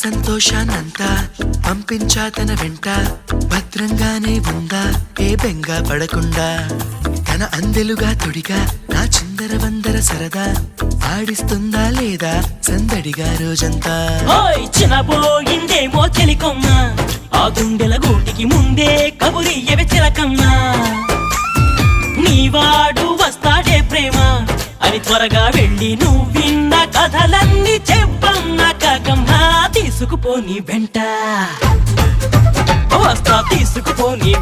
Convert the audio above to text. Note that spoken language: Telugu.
సంతోషాన్నంతా పంపించా తన వెంట భద్రంగానే ఉందా ఏ బెంగ పడకుండా తన అందెలుగా తొడిగా నా చిందర వందర సరదా ఆడిస్తుందా లేదా సందడిగా రోజంతా చిన్నబోయిందేమో చెలికొమ్మ ఆ గుండెల గూటికి ముందే కబురియవే చిలకమ్మా నీవాడు వస్తాడే ప్రేమ అని త్వరగా వెళ్ళి నువ్వు విన్న కథలన్నీ చెప్పమ్మా కాకమ్మా తీసుకుపోని వెంట వస్తా తీసుకుపోని